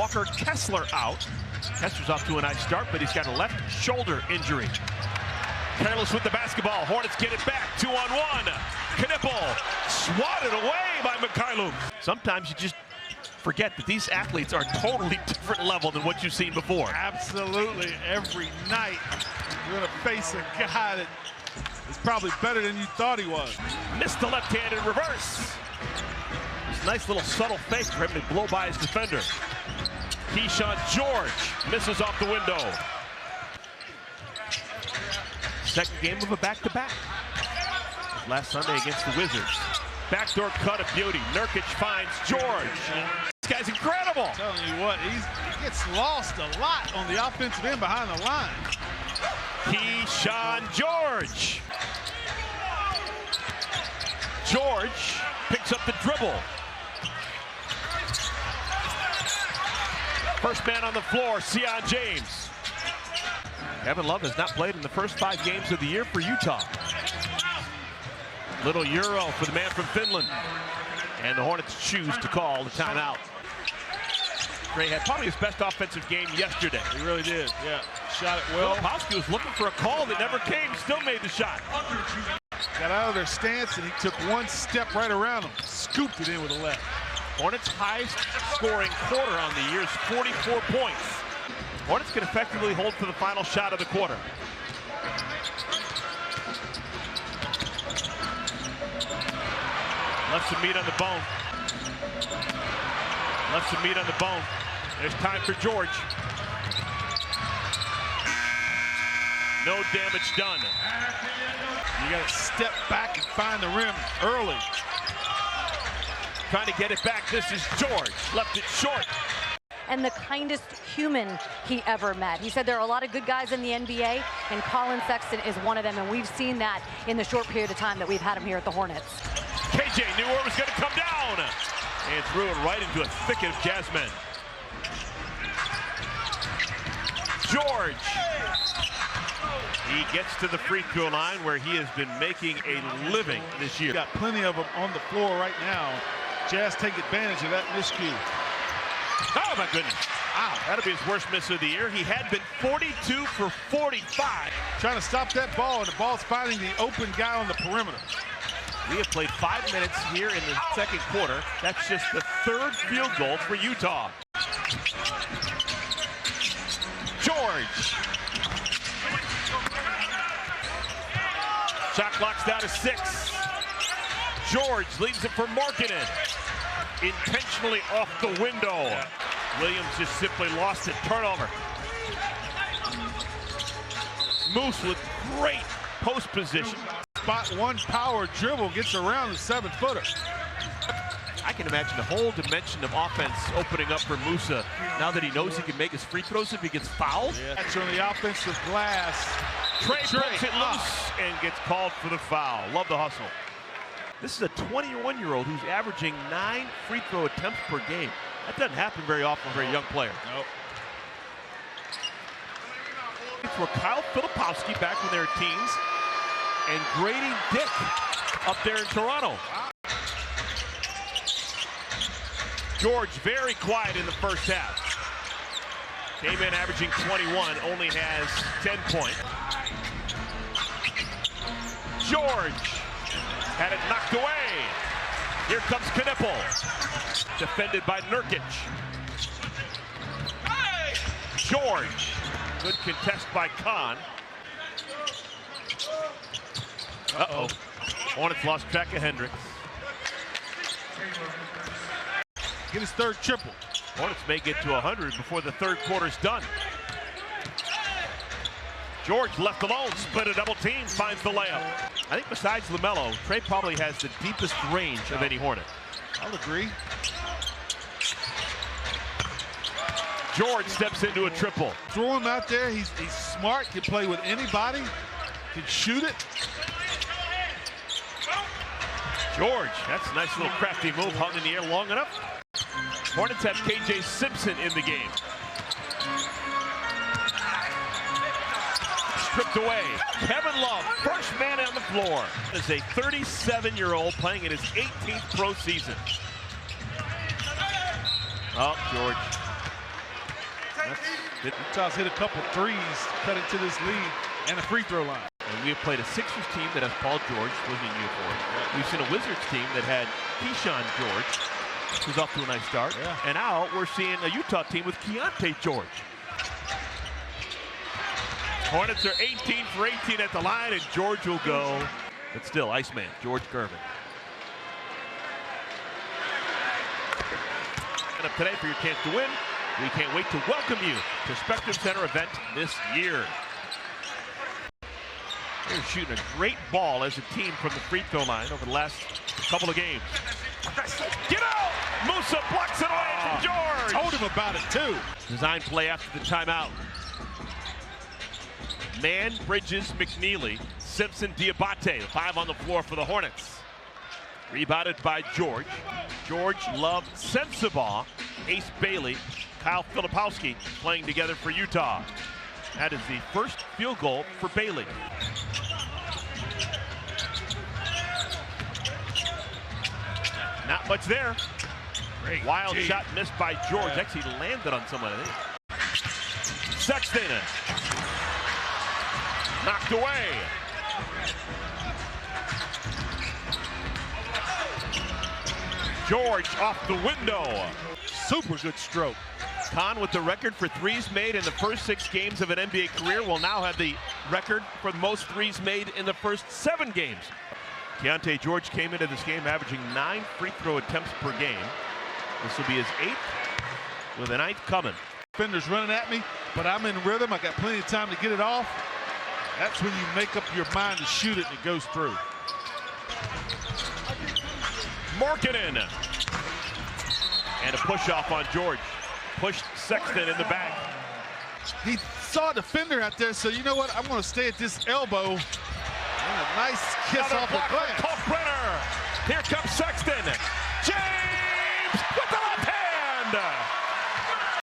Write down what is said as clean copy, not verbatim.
Walker Kessler out. Kessler's off to a nice start, but he's got a left shoulder injury. Careless with the basketball. Hornets get it back. 2-on-1. Knipple swatted away by Mikhailuk. Sometimes you just forget that these athletes are totally different level than what you've seen before. Absolutely. Every night you're going to face a guy that is probably better than you thought he was. Missed the left hand in reverse. Nice little subtle fake for him to blow by his defender. Keyonte George misses off the window. Second game of a back-to-back. Last Sunday against the Wizards. Backdoor cut of beauty. Nurkic finds George. This guy's incredible. I'm telling you what, he gets lost a lot on the offensive end behind the line. Keyonte George. George picks up the dribble. First man on the floor, Sion James. Kevin Love has not played in the first 5 games of the year for Utah. Little Euro for the man from Finland. And the Hornets choose to call the timeout. Gray had probably his best offensive game yesterday. He really did, yeah. Shot it well. Filipowski was looking for a call that never came, still made the shot. Got out of their stance and he took one step right around him. Scooped it in with the left. Hornets' highest scoring quarter on the year is 44 points. Hornets can effectively hold for the final shot of the quarter. Left some meat on the bone. Left some meat on the bone. There's time for George. No damage done. You got to step back and find the rim early. Trying to get it back. This is George. Left it short. And the kindest human he ever met. He said there are a lot of good guys in the NBA, and Colin Sexton is one of them, and we've seen that in the short period of time that we've had him here at the Hornets. KJ knew where it was going to come down, and threw it right into a thicket of Jazzmen. George. He gets to the free throw line where he has been making a living this year. Got plenty of them on the floor right now. Jazz take advantage of that miscue. Oh my goodness. Wow, that'll be his worst miss of the year. He had been 42 for 45. Trying to stop that ball, and the ball's finding the open guy on the perimeter. We have played 5 minutes here in the second quarter. That's just the 3rd field goal for Utah. George. Shot clock's down to 6. George leaves it for Markkanen. Intentionally off the window. Yeah. Williams just simply lost it. Turnover. Moose with great post position. Spot one power dribble, gets around the 7-footer. I can imagine the whole dimension of offense opening up for Musa now that he knows he can make his free throws if he gets fouled. Yeah. That's on the offensive glass. Trey pulls it loose and gets called for the foul. Love the hustle. This is a 21-year-old who's averaging 9 free throw attempts per game. That doesn't happen very often for a young player. Nope. It's where Kyle Filipowski back when they were teens and Grady Dick up there in Toronto. George very quiet in the first half. Came in averaging 21, only has 10 points. George had it knocked away. Here comes Knipple. Defended by Nurkic. George. Good contest by Khan. Uh-oh. Hornets lost track of Hendricks. Get his 3rd triple. Hornets may get to 100 before the 3rd quarter's done. George left alone, split a double team, finds the layup. I think besides LaMelo, Trey probably has the deepest range of any Hornet. I'll agree. George steps into a triple. Throw him out there. He's smart, can play with anybody, can shoot it. George, that's a nice little crafty move, hung in the air long enough. Hornets have KJ Simpson in the game. Stripped away. Kevin Love, first man on the floor, is a 37-year-old playing in his 18th pro season. Oh, George. Utah's hit a couple threes, cut into this lead, and a free throw line. And we have played a Sixers team that has Paul George was in uniform. We've seen a Wizards team that had Keyonte George, who's off to a nice start. Yeah. And now we're seeing a Utah team with Keyonte George. Hornets are 18 for 18 at the line, and George will go. But still, Iceman, George Gervin. And up today for your chance to win. We can't wait to welcome you to Spectrum Center event this year. They're shooting a great ball as a team from the free throw line over the last couple of games. Get out! Musa blocks it away from George. Told him about it too. Design play after the timeout. Man, Bridges, McNeely, Simpson, Diabate, the 5 on the floor for the Hornets. Rebounded by George. George, Love, Sensabaugh, Ace Bailey, Kyle Filipowski playing together for Utah. That is the first field goal for Bailey. Not much there. Great Wild deep. shot missed by George. Actually landed on someone, I think. Sexton. Knocked away. George off the window. Super good stroke. Kahn with the record for threes made in the first 6 games of an NBA career will now have the record for the most threes made in the first 7 games. Keyonte George came into this game averaging 9 free throw attempts per game. This will be his 8th, with a 9th coming. Defender's running at me, but I'm in rhythm. I got plenty of time to get it off. That's when you make up your mind to shoot it and it goes through. Markkanen. And a push off on George. Pushed Sexton in the back. He saw a defender out there, so you know what? I'm going to stay at this elbow. And a nice kiss Another off the block glass. from Kalkbrenner. Here comes Sexton.